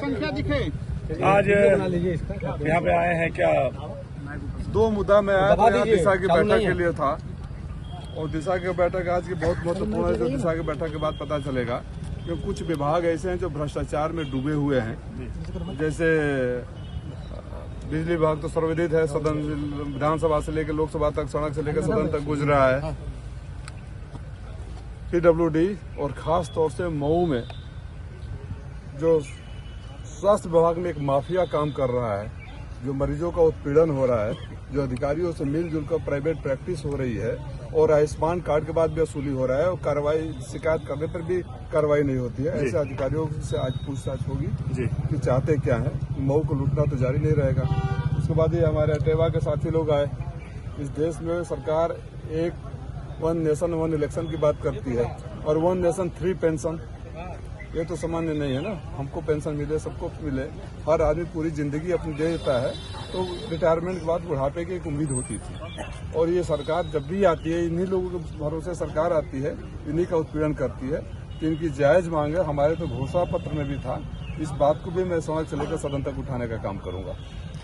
संख्या दिखे। आज यहाँ पे आए हैं क्या? दो मुद्दा में आया था। यहाँ दिशा की बैठक के लिए था और दिशा की बैठक आज की बहुत महत्वपूर्ण है, जो दिशा की बैठक के बाद पता चलेगा। क्योंकि कुछ विभाग ऐसे हैं जो भ्रष्टाचार में डूबे हुए हैं। जैसे बिजली विभाग तो सर्वविदित है, सदन विधानसभा से लेकर लोकसभा तक, सड़क से लेकर सदन तक गुजरा है। PWD और खास तौर से मऊ में जो स्वास्थ्य विभाग में एक माफिया काम कर रहा है, जो मरीजों का उत्पीड़न हो रहा है, जो अधिकारियों से मिलजुल कर प्राइवेट प्रैक्टिस हो रही है और आयुष्मान कार्ड के बाद भी वसूली हो रहा है और कार्रवाई शिकायत करने पर भी कार्रवाई नहीं होती है। ऐसे अधिकारियों से आज पूछताछ होगी कि चाहते क्या है। मऊ को लूटना तो जारी नहीं रहेगा। उसके बाद ये हमारे अटेवा के साथी लोग आए। इस देश में सरकार एक 1 नेशन 1 इलेक्शन की बात करती है और 1 नेशन 3 पेंशन, ये तो सामान्य नहीं है ना। हमको पेंशन मिले, सबको मिले, हर आदमी पूरी जिंदगी अपनी दे देता है, तो रिटायरमेंट के बाद बुढ़ापे की एक उम्मीद होती थी। और ये सरकार जब भी आती है, इन्हीं लोगों के भरोसे सरकार आती है, इन्हीं का उत्पीड़न करती है। तो इनकी जायज मांग है, हमारे तो घोषणा पत्र में भी था। इस बात को भी मैं समाज से लेकर सदन तक उठाने का काम करूंगा।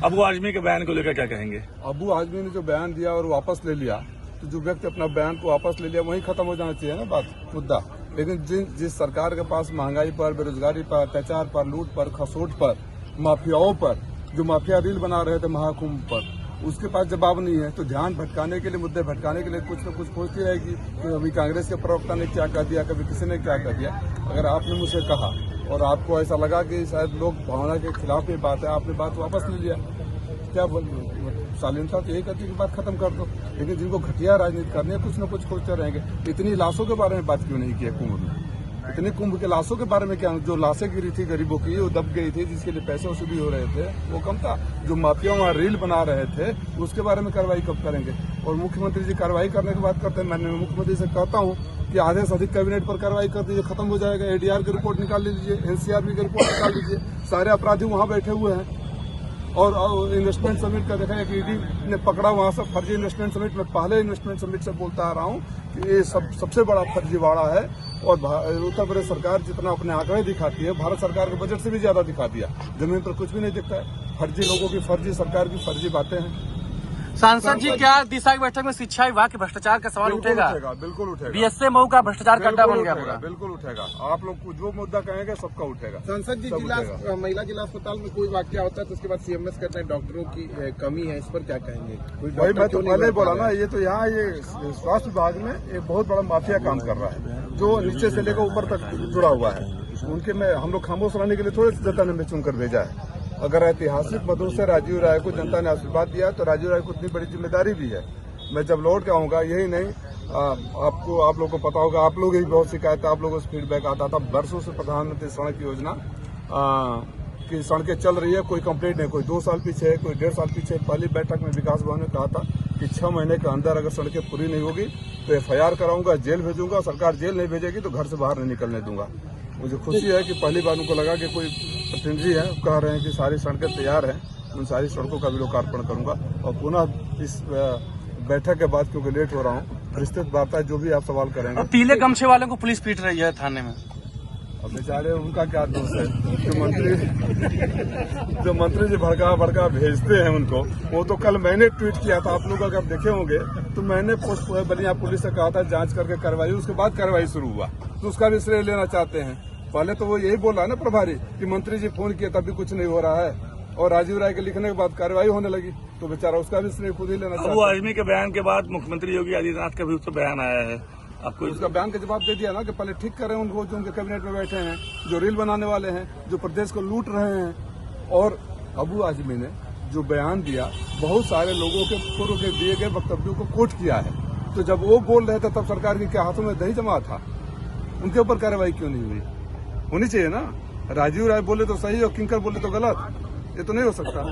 अबू आजमी के बयान को लेकर क्या कहेंगे? अबू आजमी ने जो बयान दिया और वापस ले लिया, तो जो व्यक्ति अपना बयान को वापस ले लिया वहीं खत्म हो जाना चाहिए ना बात, मुद्दा। लेकिन जिस सरकार के पास महंगाई पर, बेरोजगारी पर, अत्याचार पर, लूट पर, खसोट पर, माफियाओं पर, जो माफिया रील बना रहे थे महाकुंभ पर, उसके पास जवाब नहीं है, तो ध्यान भटकाने के लिए, मुद्दे भटकाने के लिए कुछ न कुछ खोजती रहेगी कि अभी कांग्रेस के प्रवक्ता ने क्या कह दिया, कभी किसी ने क्या कह दिया। अगर आपने मुझसे कहा और आपको ऐसा लगा कि शायद लोग भावना के खिलाफ ये बात है, आपने बात वापस ले लिया, क्या शालीनता तो यही करती है कि बात खत्म कर दो। लेकिन जिनको घटिया राजनीति करनी है, कुछ न कुछ खोजते रहेंगे। इतनी लाशों के बारे में बात क्यों नहीं की कुंभ में? इतने कुंभ के लाशों के बारे में क्या? जो लाशें गिरी थी गरीबों की, वो दब गई थी, जिसके लिए पैसे वसूली हो रहे थे, वो कम था। जो माफिया वहाँ रील बना रहे थे, उसके बारे में कार्रवाई कब करेंगे? और मुख्यमंत्री जी कार्रवाई करने की बात करते हैं। मैंने मुख्यमंत्री से कहता हूँ कि आधे से अधिक कैबिनेट पर कार्रवाई कर दीजिए, खत्म हो जाएगा। ADR की रिपोर्ट निकाल लीजिए, NCRB की रिपोर्ट निकाल लीजिए। सारे अपराधी वहाँ बैठे हुए हैं। और इन्वेस्टमेंट समिट का देखा है कि ED ने पकड़ा वहां से फर्जी इन्वेस्टमेंट समिट में। पहले इन्वेस्टमेंट समिट से बोलता आ रहा हूं कि ये सबसे बड़ा फर्जीवाड़ा है। और उत्तर प्रदेश सरकार जितना अपने आंकड़े दिखाती है, भारत सरकार के बजट से भी ज्यादा दिखा दिया। जमीन पर कुछ भी नहीं दिखता है। फर्जी लोगों की फर्जी सरकार की फर्जी बातें हैं। सांसद जी, क्या दिशा की बैठक में शिक्षा विभाग के भ्रष्टाचार का सवाल उठेगा? बिल्कुल उठेगा। BSA मऊ का भ्रष्टाचार का अड्डा बन गया पूरा। बिल्कुल उठेगा। आप लोग जो मुद्दा कहेंगे सबका उठेगा। सांसद जी, महिला जिला अस्पताल में कोई वाकया होता है तो उसके बाद CMS कहते हैं डॉक्टरों की कमी है, इस पर क्या कहेंगे? भाई मैं तो पहले ही बोला ना, ये तो यहाँ ये स्वास्थ्य विभाग में एक बहुत बड़ा माफिया काम कर रहा है, जो नीचे से लेकर ऊपर तक जुड़ा हुआ है। उनके में हम लोग खामोश रहने के लिए थोड़े जनता ने चुनकर भेजा है। अगर ऐतिहासिक मदों से राजीव राय को जनता ने आशीर्वाद दिया, तो राजीव राय को इतनी बड़ी जिम्मेदारी भी है। मैं जब लौट के आऊंगा, यही नहीं, आप लोग को पता होगा, आप लोग ही बहुत शिकायत, आप लोगों से फीडबैक आता था वर्षों से। प्रधानमंत्री सड़क योजना की सड़कें चल रही है, कोई कंप्लीट नहीं, कोई 2 साल पीछे है, कोई 1.5 साल पीछे। पहली बैठक में विकास भवन ने कहा था कि 6 महीने के अंदर अगर सड़कें पूरी नहीं होगी तो FIR कराऊंगा, जेल भेजूंगा। सरकार जेल नहीं भेजेगी तो घर से बाहर नहीं निकलने दूंगा। मुझे खुशी है कि पहली बार उनको लगा कि कोई प्रतिनिधि है, कह रहे हैं कि सारी सड़कें तैयार हैं। उन सारी सड़कों का भी लोकार्पण करूंगा। और पुनः इस बैठक के बाद, क्योंकि लेट हो रहा हूँ, विस्तृत वार्ता जो भी आप सवाल करेंगे। पीले गमछे वालों को पुलिस पीट रही है थाने में। अब बेचारे, उनका क्या दोष है? जो मंत्री जी भड़का भेजते हैं उनको, वो तो कल मैंने ट्वीट किया था, आप लोग अगर देखे होंगे तो मैंने बलिया पुलिस से कहा था जांच करके कार्रवाई, उसके बाद कार्रवाई शुरू हुआ, तो उसका भी श्रेय लेना चाहते हैं। पहले तो वो यही बोल रहा है ना प्रभारी कि मंत्री जी फोन किए तब भी कुछ नहीं हो रहा है, और राजीव राय के लिखने के बाद कार्रवाई होने लगी, तो बेचारा उसका भी श्रेय खुद ही लेना चाहता है। अबू आजमी के बयान के बाद मुख्यमंत्री योगी आदित्यनाथ का भी उस पर बयान आया है, आपको उसका बयान का जवाब दे दिया ना कि पहले ठीक करें उनको, जो उनके कैबिनेट में बैठे हैं, जो रील बनाने वाले हैं, जो प्रदेश को लूट रहे हैं। और अबू आजमी ने जो बयान दिया, बहुत सारे लोगों के पूर्व के दिए गए वक्तव्यों को कोट किया है। तो जब वो बोल रहे थे तब सरकार के क्या हाथों में दही जमा था? उनके ऊपर कार्रवाई क्यों नहीं हुई? होनी चाहिए ना। राजीव राय बोले तो सही और किंकर बोले तो गलत, ये तो नहीं हो सकता।